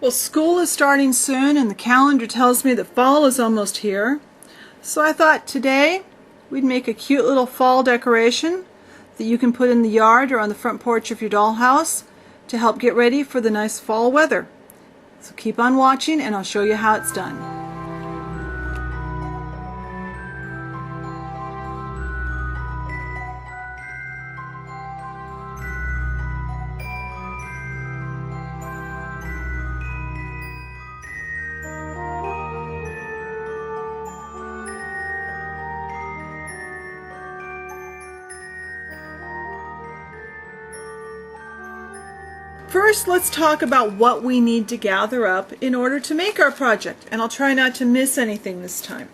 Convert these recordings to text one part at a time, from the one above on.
Well, school is starting soon and the calendar tells me that fall is almost here. So I thought today we'd make a cute little fall decoration that you can put in the yard or on the front porch of your dollhouse to help get ready for the nice fall weather. So keep on watching and I'll show you how it's done. First, let's talk about what we need to gather up in order to make our project, and I'll try not to miss anything this time.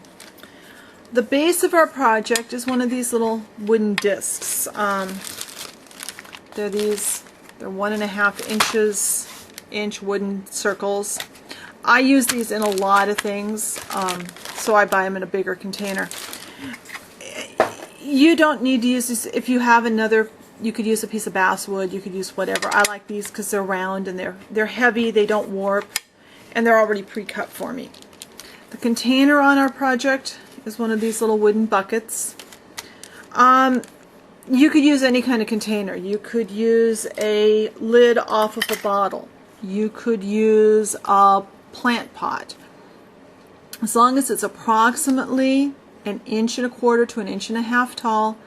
The base of our project is one of these little wooden discs. They're 1.5 inch wooden circles. I use these in a lot of things, so I buy them in a bigger container. You don't need to use this if you have another. You could use a piece of basswood, you could use whatever. I like these because they're round and they're heavy, they don't warp, and they're already pre-cut for me. The container on our project is one of these little wooden buckets. You could use any kind of container. You could use a lid off of a bottle. You could use a plant pot. As long as it's approximately 1.25 inches to 1.5 inches tall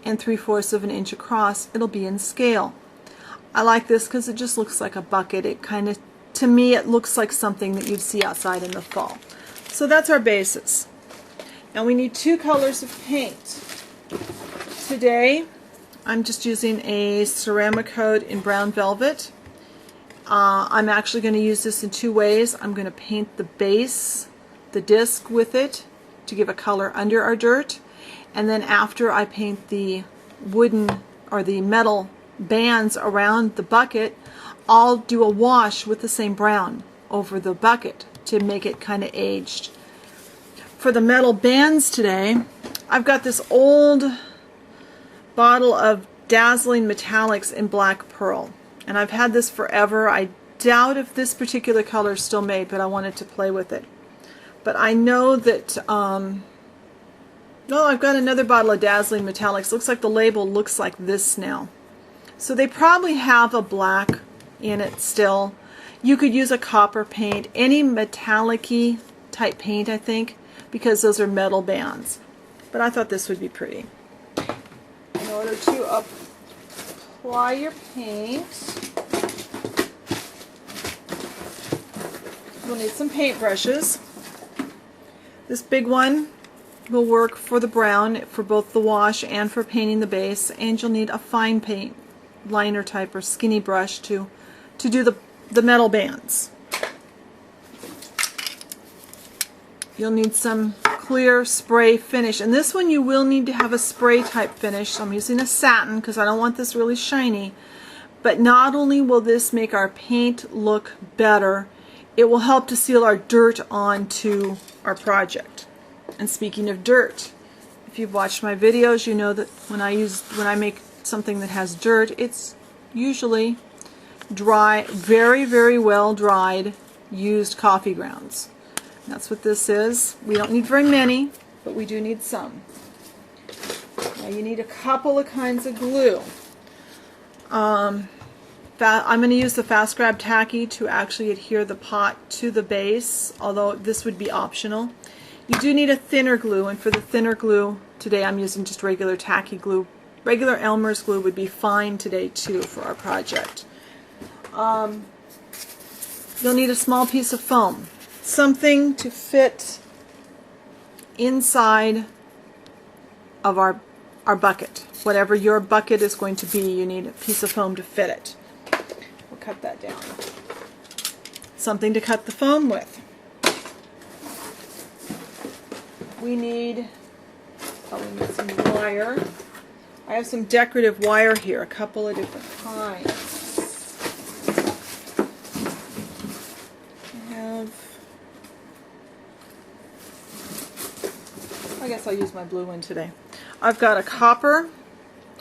and 3/4 of an inch across, it'll be in scale. I like this because it just looks like a bucket. It kind of, to me, it looks like something that you'd see outside in the fall. So that's our basis. Now we need 2 colors of paint. Today I'm just using a ceramic coat in brown velvet. I'm actually going to use this in 2 ways. I'm going to paint the base, the disc, with it to give a color under our dirt. And then after I paint the wooden or the metal bands around the bucket, I'll do a wash with the same brown over the bucket to make it kind of aged. For the metal bands today, I've got this old bottle of Dazzling Metallics in black pearl. And I've had this forever. I doubt if this particular color is still made, but I wanted to play with it. But I know that no, I've got another bottle of Dazzling Metallics. Looks like the label looks like this now. So they probably have a black in it still. You could use a copper paint, any metallic-y type paint, I think, because those are metal bands. But I thought this would be pretty. In order to apply your paint, you'll need some paint brushes. This big one will work for the brown, for both the wash and for painting the base, and you'll need a fine paint liner type or skinny brush to do the metal bands. You'll need some clear spray finish, and this one you will need to have a spray type finish. So I'm using a satin because I don't want this really shiny, but not only will this make our paint look better, it will help to seal our dirt onto our project. And speaking of dirt, if you've watched my videos, you know that when I make something that has dirt, it's usually dry, very, very well dried, used coffee grounds. And that's what this is. We don't need very many, but we do need some. Now you need a couple of kinds of glue. I'm going to use the Fast Grab Tacky to actually adhere the pot to the base, although this would be optional. You do need a thinner glue, and for the thinner glue, today I'm using just regular tacky glue. Regular Elmer's glue would be fine today too for our project. You'll need a small piece of foam, something to fit inside of our bucket. Whatever your bucket is going to be, you need a piece of foam to fit it. We'll cut that down. Something to cut the foam with. We need some wire. I have some decorative wire here, a couple of different kinds. I guess I'll use my blue one today. I've got a copper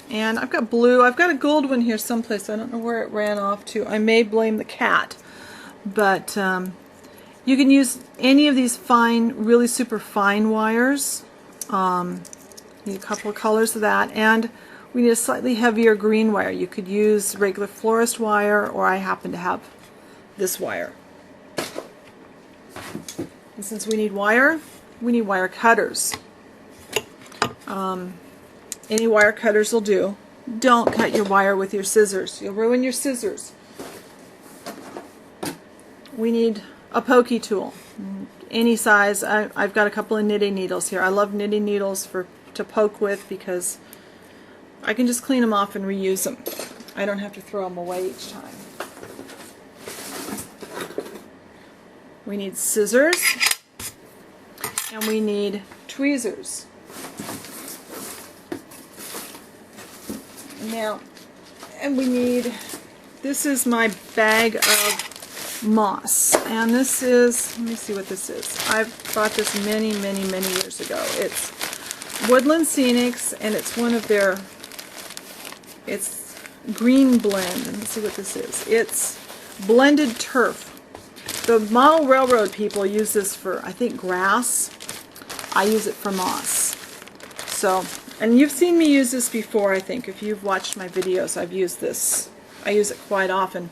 and I've got blue. I've got a gold one here someplace. I don't know where it ran off to. I may blame the cat. but you can use any of these fine, really super fine wires. Need a couple of colors of that, and we need a slightly heavier green wire. You could use regular florist wire, or I happen to have this wire. And since we need wire cutters. Any wire cutters will do. Don't cut your wire with your scissors. You'll ruin your scissors. We need a pokey tool. Any size. I've got a couple of knitting needles here. I love knitting needles to poke with because I can just clean them off and reuse them. I don't have to throw them away each time. We need scissors and we need tweezers. Now, and we need, this is my bag of moss, and this is, let me see what this is. I've bought this many years ago. It's Woodland Scenics, and it's one of their, it's green blend. Let's see what this is. It's blended turf. The model railroad people use this for, I think, grass. I use it for moss. So, and you've seen me use this before, I think. If you've watched my videos, I've used this. I use it quite often.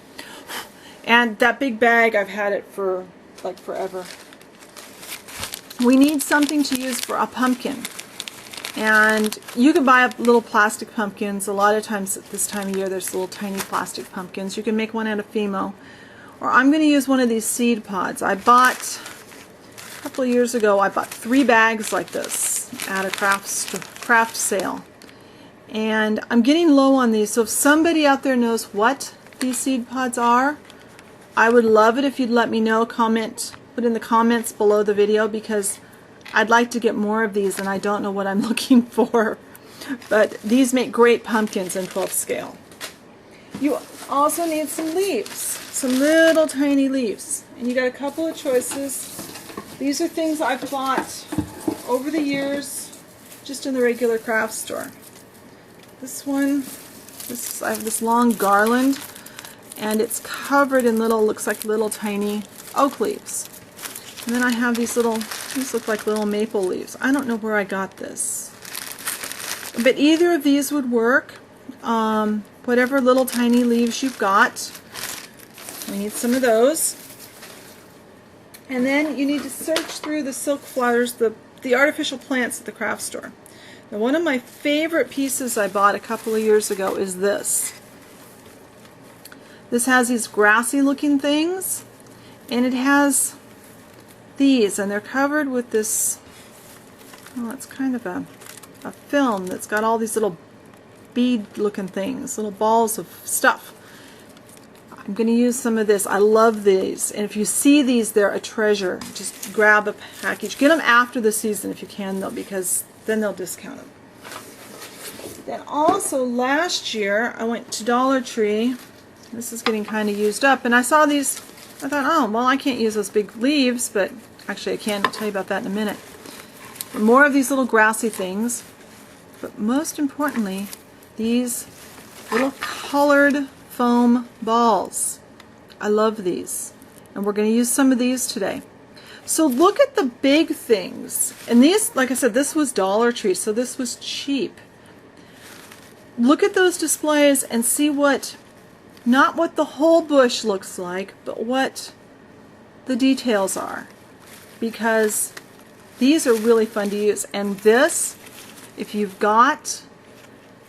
And that big bag, I've had it for like forever. We need something to use for a pumpkin. And you can buy little plastic pumpkins. A lot of times at this time of year, there's little tiny plastic pumpkins. You can make one out of Fimo. Or I'm going to use one of these seed pods. I bought, a couple of years ago, I bought 3 bags like this at a craft sale. And I'm getting low on these, so if somebody out there knows what these seed pods are, I would love it if you'd let me know. Comment, put in the comments below the video, because I'd like to get more of these and I don't know what I'm looking for. But these make great pumpkins in 12th scale. You also need some leaves, some little tiny leaves. And you got a couple of choices. These are things I've bought over the years just in the regular craft store. This one, I have this long garland, and it's covered in little, looks like little tiny oak leaves. And then I have these look like little maple leaves. I don't know where I got this. But either of these would work. Whatever little tiny leaves you've got. We need some of those. And then you need to search through the silk flowers, the artificial plants at the craft store. Now, one of my favorite pieces I bought a couple of years ago is this. This has these grassy looking things, and it has these, and they're covered with this, well, it's kind of a film that's got all these little bead looking things, little balls of stuff. I'm going to use some of this. I love these, and if you see these, they're a treasure. Just grab a package. Get them after the season if you can, though, because then they'll discount them. Then also last year I went to Dollar Tree. This is getting kind of used up, and I saw these. I thought, oh, well, I can't use those big leaves, but actually I can. I'll tell you about that in a minute. More of these little grassy things, but most importantly, these little colored foam balls. I love these, and we're going to use some of these today. So look at the big things, and these, like I said, this was Dollar Tree, so this was cheap. Look at those displays and see what, not what the whole bush looks like, but what the details are, because these are really fun to use. And this, if you've got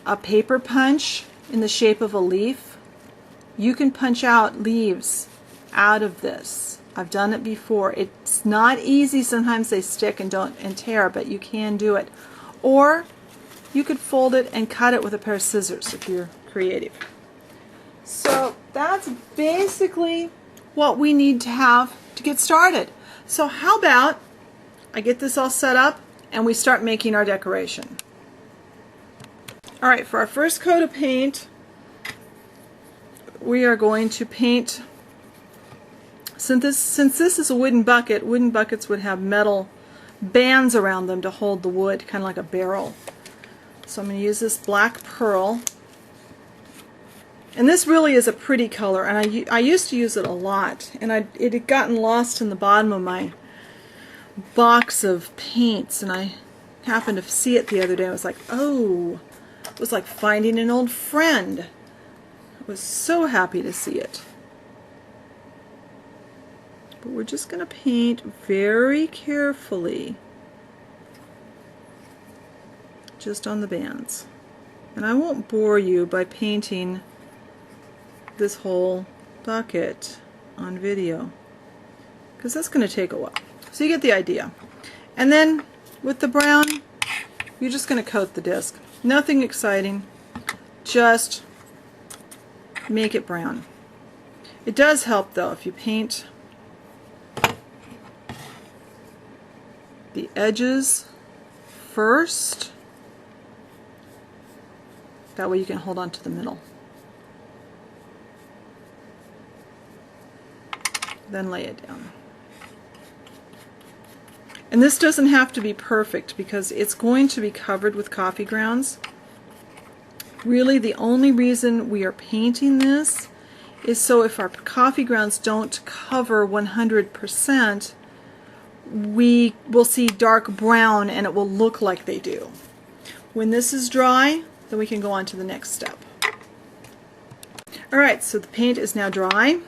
a paper punch in the shape of a leaf, you can punch out leaves out of this. I've done it before. It's not easy. Sometimes they stick and tear, but you can do it. Or you could fold it and cut it with a pair of scissors if you're creative. So that's basically what we need to have to get started. So how about I get this all set up and we start making our decoration. Alright, for our first coat of paint, we are going to paint, since this is a wooden bucket, wooden buckets would have metal bands around them to hold the wood, kind of like a barrel. So I'm going to use this black pearl. And this really is a pretty color, and I used to use it a lot, and it had gotten lost in the bottom of my box of paints, and I happened to see it the other day. I was like, oh, it was like finding an old friend. I was so happy to see it. But we're just going to paint very carefully just on the bands. And I won't bore you by painting this whole bucket on video, because that's going to take a while. So you get the idea. And then with the brown, you're just going to coat the disc. Nothing exciting, just make it brown. It does help though if you paint the edges first. That way you can hold on to the middle. Then lay it down. And this doesn't have to be perfect because it's going to be covered with coffee grounds. Really, the only reason we are painting this is so if our coffee grounds don't cover 100%, we will see dark brown and it will look like they do. When this is dry, then we can go on to the next step. Alright, so the paint is now dry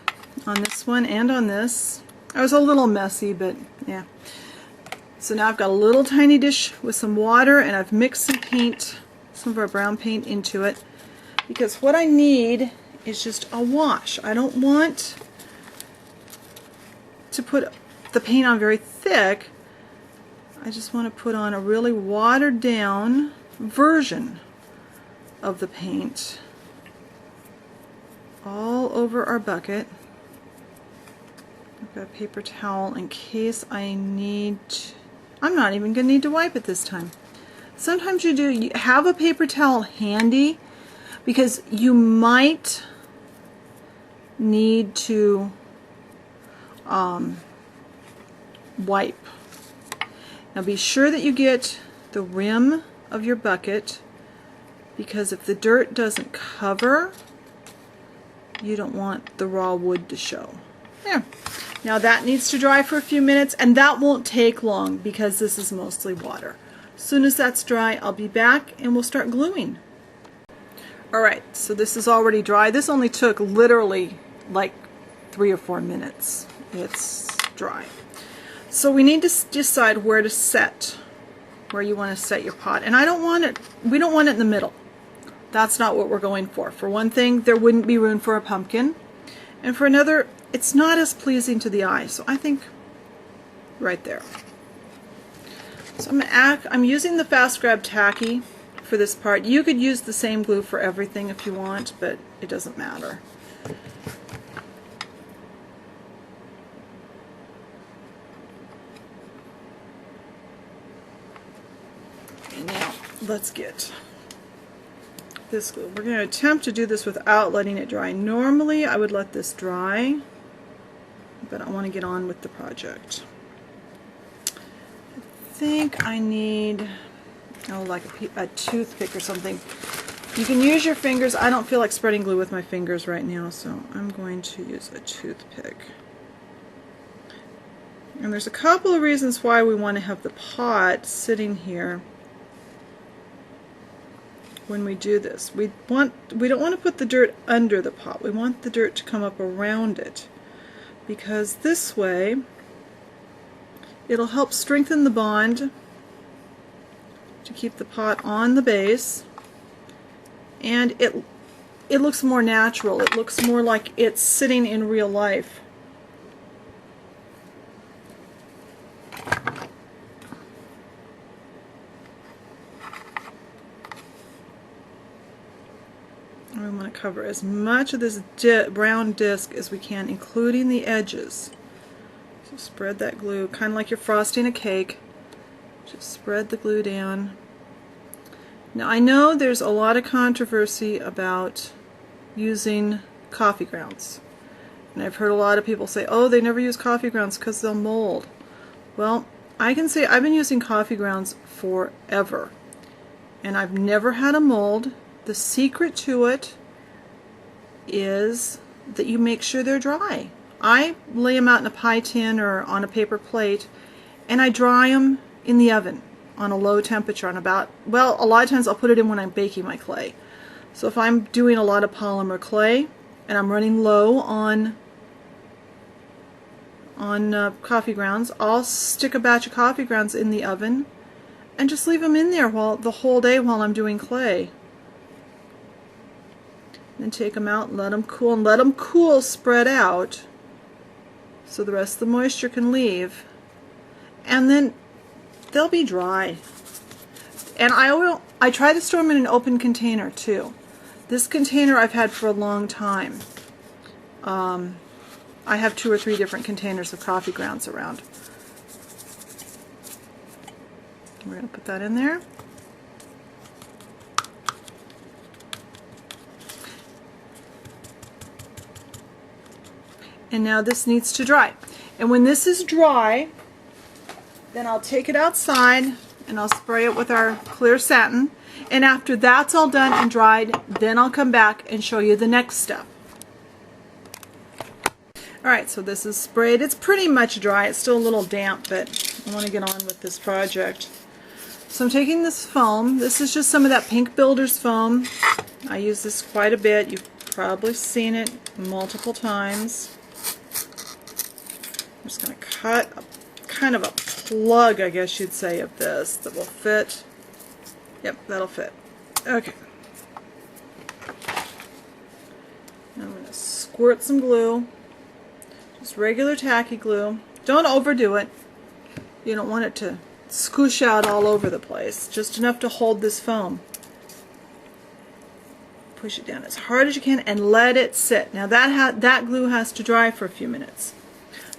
on this one and on this. I was a little messy, but yeah. So now I've got a little tiny dish with some water, and I've mixed some paint, some of our brown paint, into it, because what I need is just a wash. I don't want to put the paint on very thick. I just want to put on a really watered down version of the paint all over our bucket. I've got a paper towel in case I need to. I'm not even going to need to wipe it this time. Sometimes you do. You have a paper towel handy because you might need to wipe. Now be sure that you get the rim of your bucket, because if the dirt doesn't cover, you don't want the raw wood to show. There. Now that needs to dry for a few minutes, and that won't take long because this is mostly water. As soon as that's dry, I'll be back and we'll start gluing. Alright, so this is already dry. This only took literally like 3 or 4 minutes. It's dry. So we need to decide where to set, where you want to set your pot. And I don't want it, we don't want it in the middle. That's not what we're going for. For one thing, there wouldn't be room for a pumpkin. And for another, it's not as pleasing to the eye. So I think right there. So I'm using the Fast Grab Tacky for this part. You could use the same glue for everything if you want, but it doesn't matter. And now let's get this glue. We're going to attempt to do this without letting it dry. Normally I would let this dry, but I want to get on with the project. I think I need, oh, like a toothpick or something. You can use your fingers. I don't feel like spreading glue with my fingers right now, so I'm going to use a toothpick. And there's a couple of reasons why we want to have the pot sitting here when we do this. We don't want to put the dirt under the pot. We want the dirt to come up around it, because this way it'll help strengthen the bond to keep the pot on the base, and it looks more natural. It looks more like it's sitting in real life. We want to cover as much of this brown disc as we can, including the edges. So spread that glue, kind of like you're frosting a cake. Just spread the glue down. Now I know there's a lot of controversy about using coffee grounds. And I've heard a lot of people say, oh, they never use coffee grounds because they'll mold. Well, I can say I've been using coffee grounds forever, and I've never had a mold. The secret to it is that you make sure they're dry. I lay them out in a pie tin or on a paper plate, and I dry them in the oven on a low temperature on about, well, a lot of times I'll put it in when I'm baking my clay. So if I'm doing a lot of polymer clay and I'm running low on coffee grounds, I'll stick a batch of coffee grounds in the oven and just leave them in there the whole day while I'm doing clay. Then take them out and let them cool, and let them cool spread out so the rest of the moisture can leave, and then they'll be dry. And I try to store them in an open container too. This container I've had for a long time. I have 2 or 3 different containers of coffee grounds around. We're going to put that in there. And now this needs to dry. And when this is dry, then I'll take it outside and I'll spray it with our clear satin. And after that's all done and dried, then I'll come back and show you the next step. Alright, so this is sprayed. It's pretty much dry. It's still a little damp, but I want to get on with this project. So I'm taking this foam. This is just some of that Pink Builder's foam. I use this quite a bit. You've probably seen it multiple times. I'm just going to cut kind of a plug, I guess you'd say, of this that will fit. Yep, that'll fit. Okay. Now I'm going to squirt some glue. Just regular tacky glue. Don't overdo it. You don't want it to squish out all over the place. Just enough to hold this foam. Push it down as hard as you can and let it sit. Now that glue has to dry for a few minutes.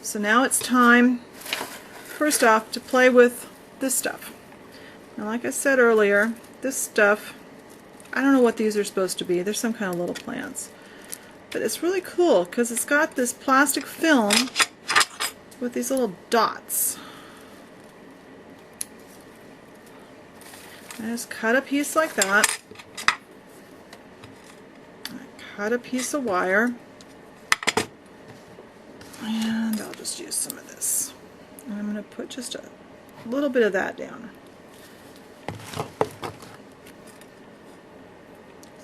So now it's time, first off, to play with this stuff. Now, like I said earlier, this stuff, I don't know what these are supposed to be. They're some kind of little plants. But it's really cool because it's got this plastic film with these little dots. I just cut a piece like that. I cut a piece of wire. And I'll just use some of this. And I'm going to put just a little bit of that down. So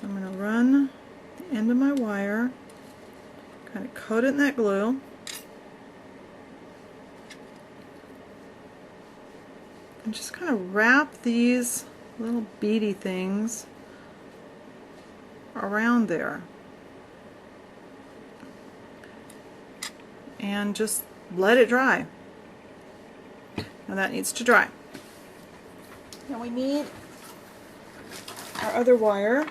I'm going to run the end of my wire, kind of coat it in that glue. And just kind of wrap these little beady things around there. And just let it dry. Now that needs to dry. Now we need our other wire.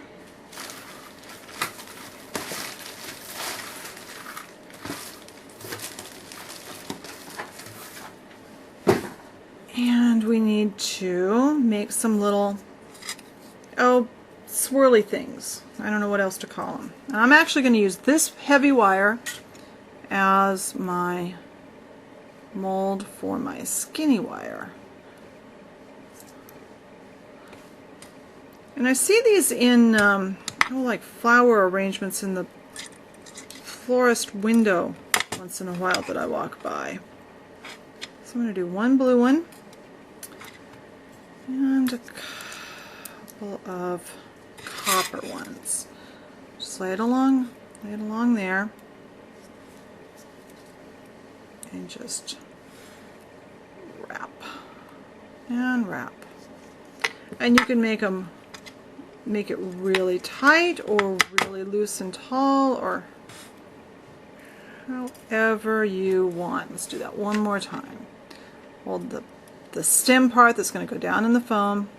And we need to make some little, swirly things. I don't know what else to call them. And I'm actually going to use this heavy wire as my mold for my skinny wire. And I see these in like flower arrangements in the florist window once in a while that I walk by. So I'm going to do one blue one and a couple of copper ones. Just lay it along there. And just wrap and wrap. And you can make it really tight or really loose and tall or however you want. Let's do that one more time. Hold the stem part that's going to go down in the foam.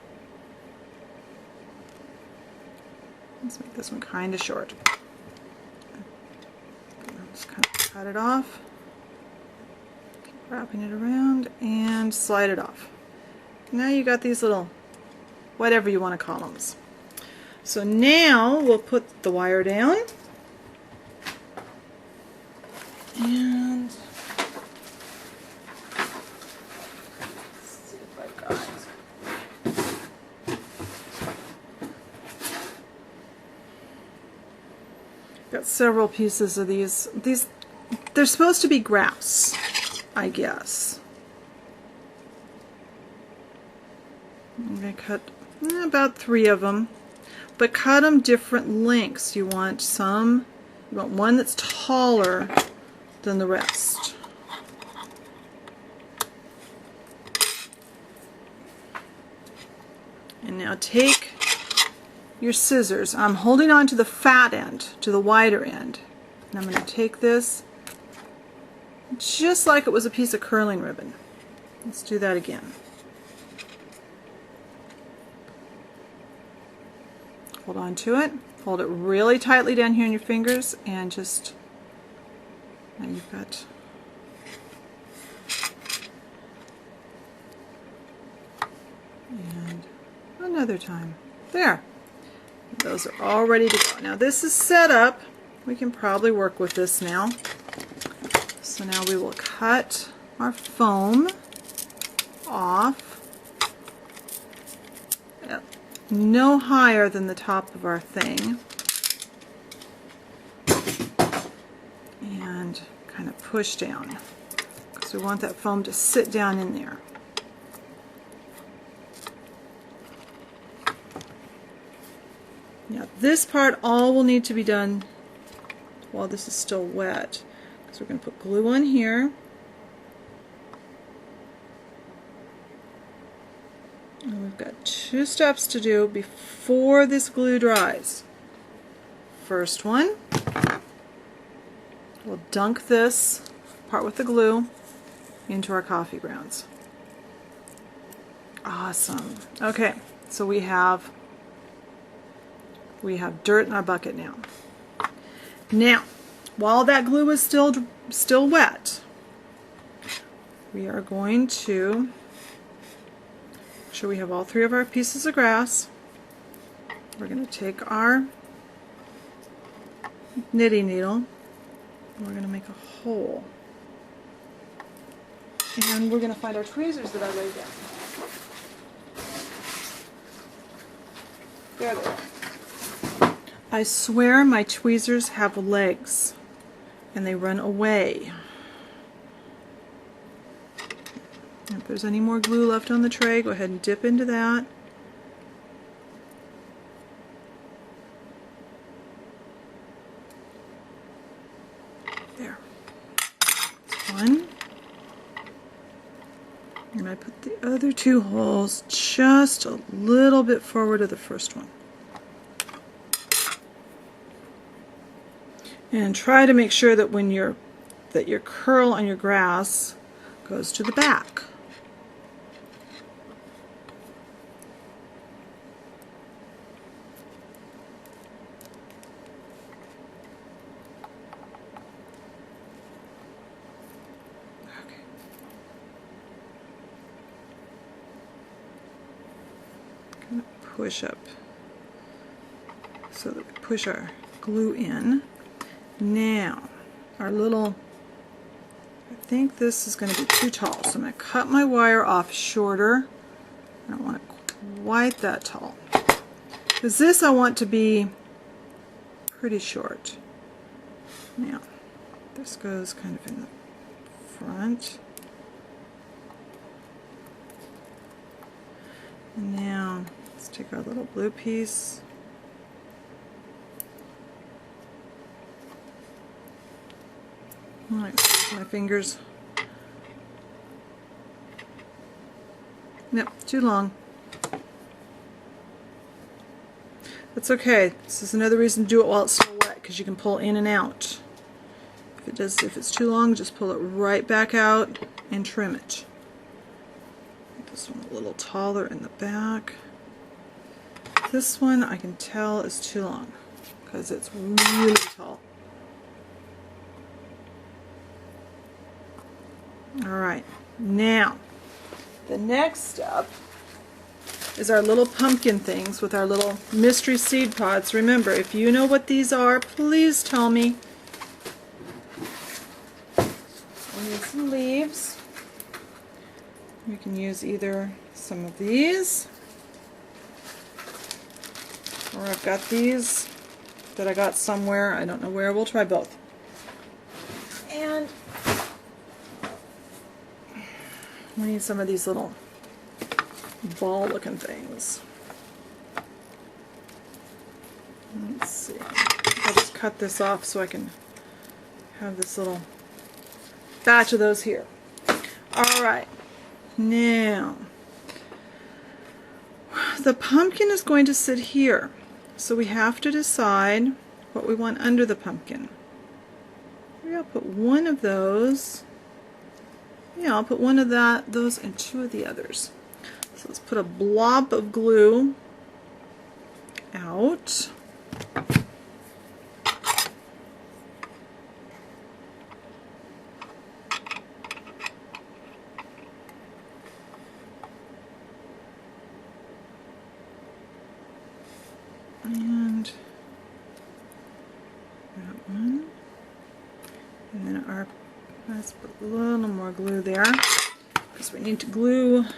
Let's make this one kind of short. Just kind of cut it off. Wrapping it around and slide it off. Now you got these little, whatever you want to call them. So now we'll put the wire down and let's see if I've got several pieces of these. They're supposed to be grass, I guess. I'm going to cut about 3 of them, but cut them different lengths. You want one that's taller than the rest. And now take your scissors. I'm holding on to the fat end, to the wider end. And I'm going to take this just like it was a piece of curling ribbon. Let's do that again. Hold on to it. Hold it really tightly down here in your fingers and just, now you've got, and another time. There. Those are all ready to go. Now this is set up. We can probably work with this now. So now we will cut our foam off no higher than the top of our thing, and kind of push down because we want that foam to sit down in there. Now this part all will need to be done while this is still wet, because we're going to put glue on here. And we've got 2 steps to do before this glue dries. First one, we'll dunk this part with the glue into our coffee grounds. Awesome. Okay, so we have dirt in our bucket now. Now, while that glue is still wet, we are going to make sure we have all 3 of our pieces of grass. We're going to take our knitting needle and we're going to make a hole. And we're going to find our tweezers that I laid down. There they are. I swear my tweezers have legs and they run away. If there's any more glue left on the tray, go ahead and dip into that. There. That's one. And I put the other 2 holes just a little bit forward of the first one. And try to make sure that when your curl on your grass goes to the back. Okay. Kind of push up so that we push our glue in. Now, our little, I think this is going to be too tall, so I'm going to cut my wire off shorter. I don't want it quite that tall, because this I want to be pretty short. Now, this goes kind of in the front. And now, let's take our little blue piece. Alright, my fingers. Nope, too long. That's okay. This is another reason to do it while it's still wet, because you can pull in and out. If it's too long, just pull it right back out and trim it. Make this one a little taller in the back. This one I can tell is too long because it's really tall. Alright, now the next step is our little pumpkin things with our little mystery seed pods. Remember, if you know what these are, please tell me. We need some leaves. We can use either some of these, or I've got these that I got somewhere. I don't know where. We'll try both. And we need some of these little ball looking things. Let's see. I'll just cut this off so I can have this little batch of those here. Alright, now the pumpkin is going to sit here, so we have to decide what we want under the pumpkin. Maybe I'll put one of those. Yeah, I'll put one of those and two of the others. So let's put a blob of glue out. And that one. And then let's put a little more glue there, because we need to glue the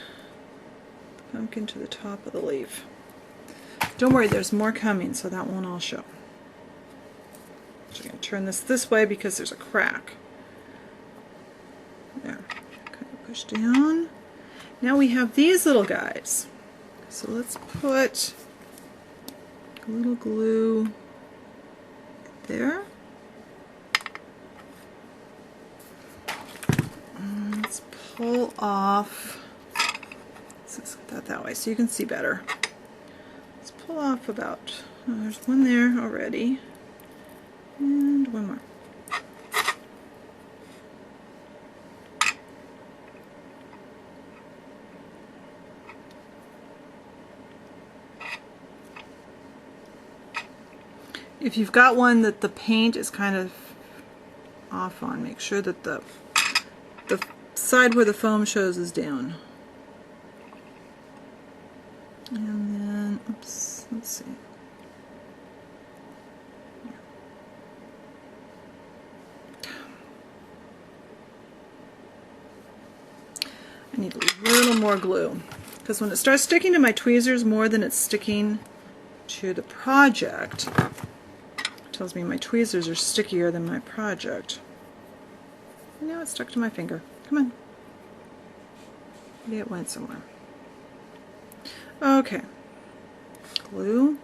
pumpkin to the top of the leaf. Don't worry, there's more coming, so that won't all show. So I'm going to turn this way because there's a crack. There. Kind of push down. Now we have these little guys. So let's put a little glue there. And let's pull off. Let's put that way so you can see better. Let's pull off about, oh, there's one there already. And one more. If you've got one that the paint is kind of off on, make sure that the side where the foam shows is down. And then, oops, let's see. I need a little more glue, because when it starts sticking to my tweezers more than it's sticking to the project, tells me my tweezers are stickier than my project. Now it's stuck to my finger. Come on. Maybe it went somewhere. Okay. Glue.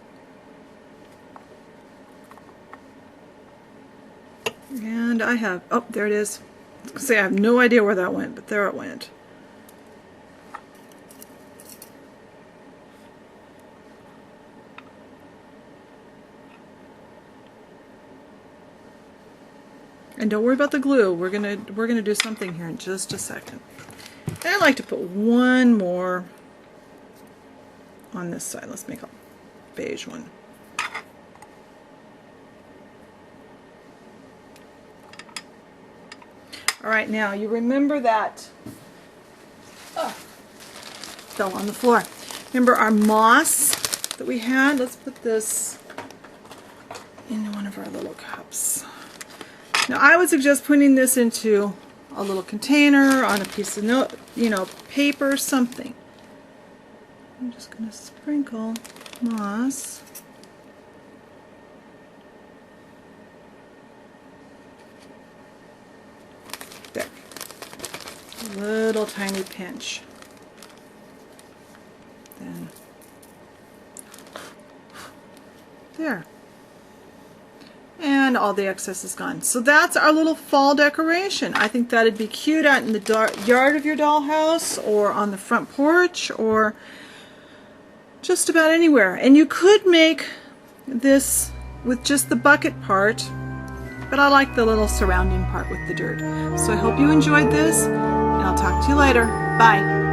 And I have, oh, there it is. I was going to say I have no idea where that went, but there it went. And don't worry about the glue. We're gonna do something here in just a second. And I like to put one more on this side. Let's make a beige one. All right, now you remember that fell on the floor. Remember our moss that we had? Let's put this in one of our little cups. Now I would suggest putting this into a little container, on a piece of paper, something. I'm just going to sprinkle moss. There. A little tiny pinch. Then there. And all the excess is gone. So that's our little fall decoration. I think that'd be cute out in the yard of your dollhouse, or on the front porch, or just about anywhere. And you could make this with just the bucket part, but I like the little surrounding part with the dirt. So I hope you enjoyed this, and I'll talk to you later. Bye.